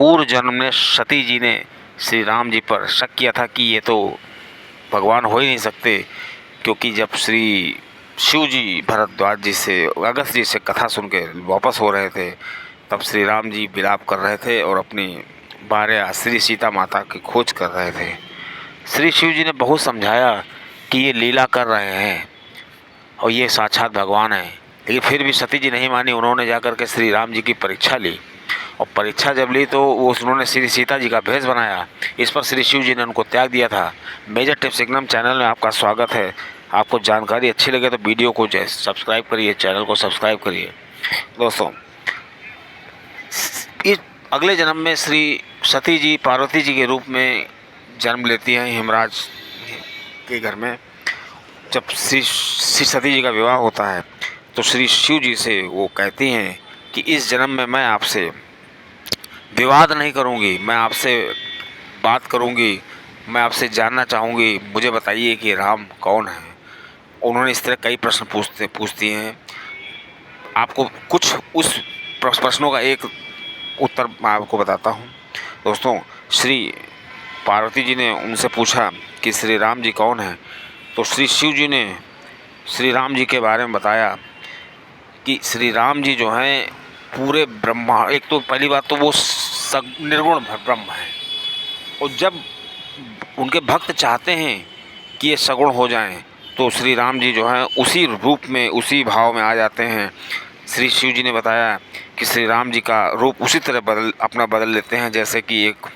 पूर्व जन्म में सती जी ने श्री राम जी पर शक किया था कि ये तो भगवान हो ही नहीं सकते, क्योंकि जब श्री शिव जी भरद्वाज जी से, अगस्त जी से कथा सुन के वापस हो रहे थे, तब श्री राम जी विलाप कर रहे थे और अपनी भार्या श्री सीता माता की खोज कर रहे थे। श्री शिव जी ने बहुत समझाया कि ये लीला कर रहे हैं और ये साक्षात भगवान है, लेकिन फिर भी सती जी नहीं मानी। उन्होंने जाकर के श्री राम जी की परीक्षा ली और परीक्षा जब ली तो उन्होंने श्री सीता जी का भेष बनाया। इस पर श्री शिव जी ने उनको त्याग दिया था। मेजर टिप्स इग्नम चैनल में आपका स्वागत है। आपको जानकारी अच्छी लगे तो वीडियो को सब्सक्राइब करिए, चैनल को सब्सक्राइब करिए। दोस्तों, इस अगले जन्म में श्री सती जी पार्वती जी के रूप में जन्म लेती हैं हिमराज के घर में। जब श्री सती जी का विवाह होता है तो श्री शिव जी से वो कहती हैं कि इस जन्म में मैं आपसे विवाद नहीं करूंगी, मैं आपसे बात करूंगी, मैं आपसे जानना चाहूँगी, मुझे बताइए कि राम कौन है। उन्होंने इस तरह कई प्रश्न पूछती हैं। आपको कुछ उस प्रश्नों का एक उत्तर मैं आपको बताता हूँ। दोस्तों, श्री पार्वती जी ने उनसे पूछा कि श्री राम जी कौन हैं, तो श्री शिव जी ने श्री राम जी के बारे में बताया कि श्री राम जी जो हैं पूरे ब्रह्मा, एक तो पहली बात तो वो निर्गुण ब्रह्म है, और जब उनके भक्त चाहते हैं कि ये सगुण हो जाएं तो श्री राम जी जो हैं उसी रूप में, उसी भाव में आ जाते हैं। श्री शिव जी ने बताया कि श्री राम जी का रूप उसी तरह बदल लेते हैं जैसे कि एक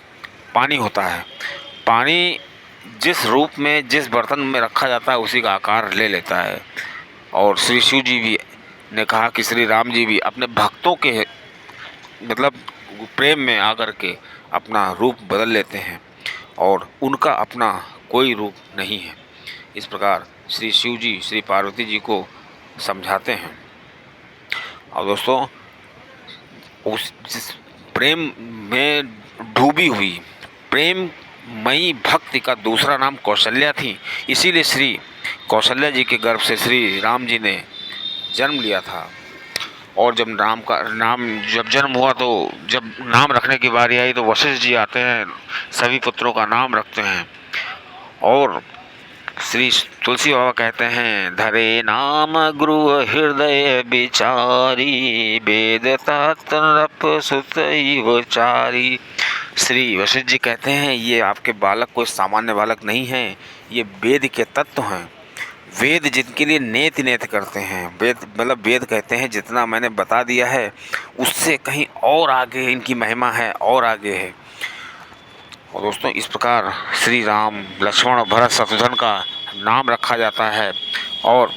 पानी होता है। पानी जिस रूप में, जिस बर्तन में रखा जाता है उसी का आकार ले लेता है। और श्री शिव जी भी ने कहा कि श्री राम जी भी अपने भक्तों के मतलब प्रेम में आकर के अपना रूप बदल लेते हैं और उनका अपना कोई रूप नहीं है। इस प्रकार श्री शिव जी श्री पार्वती जी को समझाते हैं। और दोस्तों, उस जिस प्रेम में डूबी हुई प्रेममयी भक्ति का दूसरा नाम कौशल्या थी, इसीलिए श्री कौशल्या जी के गर्भ से श्री राम जी ने जन्म लिया था। और जब जब जन्म हुआ तो जब नाम रखने की बारी आई तो वशिष्ठ जी आते हैं, सभी पुत्रों का नाम रखते हैं। और श्री तुलसी बाबा कहते हैं, धरे नाम गुरु हृदय बिचारी, वेद तत्व सुत चारी। श्री वशिष्ठ जी कहते हैं ये आपके बालक कोई सामान्य बालक नहीं है, ये वेद के तत्व हैं। वेद जिनके लिए नेति नेति करते हैं, वेद कहते हैं जितना मैंने बता दिया है उससे कहीं और आगे इनकी महिमा है, और आगे है। और दोस्तों, इस प्रकार श्री राम, लक्ष्मण, भरत, शत्रुघ्न का नाम रखा जाता है। और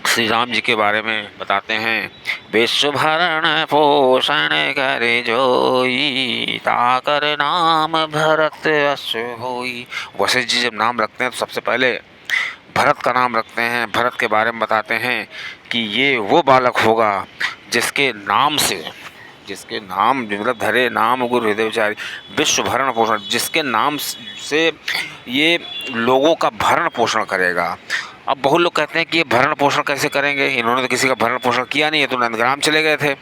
श्री राम जी के बारे में बताते हैं, विश्व भरण पोषण करे जोई, ताकर नाम भरत अश्व होई। वशिष्ठ जी जब नाम रखते हैं तो सबसे पहले भरत का नाम रखते हैं। भरत के बारे में बताते हैं कि ये वो बालक होगा जिसके नाम मतलब धरे नाम गुरु हृदय विचारी, विश्व भरण पोषण, जिसके नाम से ये लोगों का भरण पोषण करेगा। अब बहुत लोग कहते हैं कि ये भरण पोषण कैसे करेंगे, इन्होंने तो किसी का भरण पोषण किया नहीं है, तो नंदग्राम चले गए थे।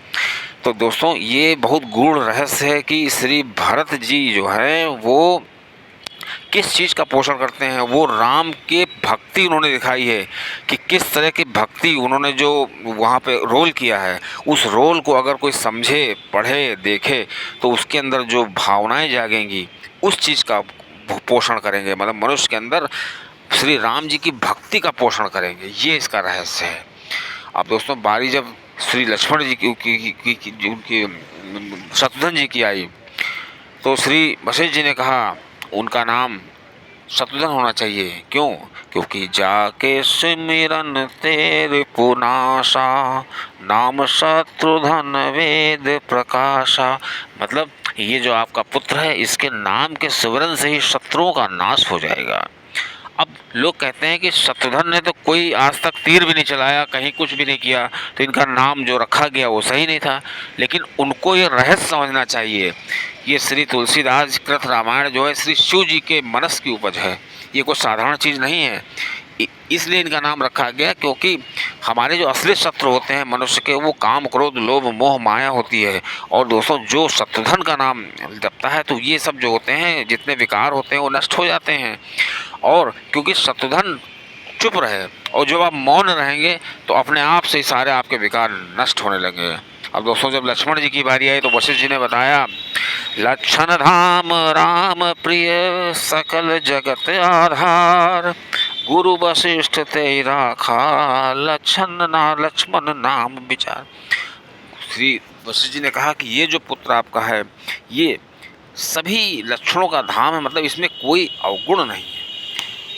तो दोस्तों, ये बहुत गूढ़ रहस्य है कि श्री भरत जी जो हैं वो किस चीज़ का पोषण करते हैं। वो राम के भक्ति उन्होंने दिखाई है कि किस तरह की भक्ति उन्होंने जो वहाँ पे रोल किया है, उस रोल को अगर कोई समझे, पढ़े, देखे तो उसके अंदर जो भावनाएं जागेंगी उस चीज़ का पोषण करेंगे। मतलब मनुष्य के अंदर श्री राम जी की भक्ति का पोषण करेंगे, ये इसका रहस्य है। अब दोस्तों, बारी जब श्री लक्ष्मण जी उनकी शत्रुघ्न जी की आई तो श्री वशिष्ठ जी ने कहा उनका नाम शत्रुघ्न होना चाहिए। क्यों? क्योंकि जाके सिमरन तेरे पुनासा, नाम शत्रुघ्न वेद प्रकाशा। मतलब ये जो आपका पुत्र है, इसके नाम के सिमरन से ही शत्रुओं का नाश हो जाएगा। अब लोग कहते हैं कि शत्रुघ्न ने तो कोई आज तक तीर भी नहीं चलाया, कहीं कुछ भी नहीं किया, तो इनका नाम जो रखा गया वो सही नहीं था। लेकिन उनको ये रहस्य समझना चाहिए। ये श्री तुलसीदास कृत रामायण जो है श्री शिव जी के मनस की उपज है, ये कोई साधारण चीज़ नहीं है। इसलिए इनका नाम रखा गया क्योंकि हमारे जो असली शत्रु होते हैं मनुष्य के, वो काम, क्रोध, लोभ, मोह, माया होती है। और दोस्तों, जो शत्रुधन का नाम जपता है तो ये सब जो होते हैं, जितने विकार होते हैं वो नष्ट हो जाते हैं। और क्योंकि शत्रुधन चुप रहे और जब आप मौन रहेंगे तो अपने आप से सारे आपके विकार नष्ट होने लगेंगे। अब दोस्तों, जब लक्ष्मण जी की बारी आई तो वशिष्ठ जी ने बताया, लक्षण धाम राम प्रिय सकल जगत आधार, गुरु वशिष्ठ ते राखा लक्ष्मण नाम विचार। श्री वशिष्ठ जी ने कहा कि ये जो पुत्र आपका है ये सभी लक्षणों का धाम है, मतलब इसमें कोई अवगुण नहीं है।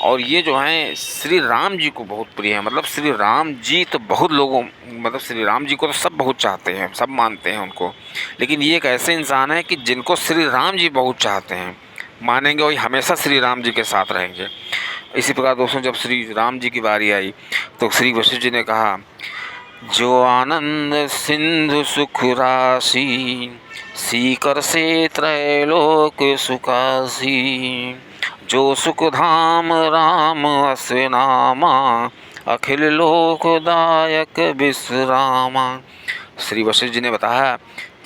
और ये जो हैं श्री राम जी को बहुत प्रिय है। मतलब श्री राम जी तो बहुत लोगों, मतलब श्री राम जी को तो सब बहुत चाहते हैं, सब मानते हैं उनको। लेकिन ये एक ऐसे इंसान है कि जिनको श्री राम जी बहुत चाहते हैं, मानेंगे वही हमेशा श्री राम जी के साथ रहेंगे। इसी प्रकार दोस्तों, जब श्री राम जी की बारी आई तो श्री वशिष्ठ जी ने कहा, जो आनंद सिंधु सुख राशि, सीकर से त्रैलोक सुखासी, जो सुख धाम राम असनामा, अखिल लोकदायक विश्रामा। श्री वशिष्ठ जी ने बताया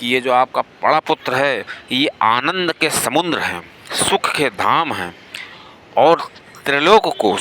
कि ये जो आपका बड़ा पुत्र है ये आनंद के समुद्र हैं, सुख के धाम हैं और त्रिलोक को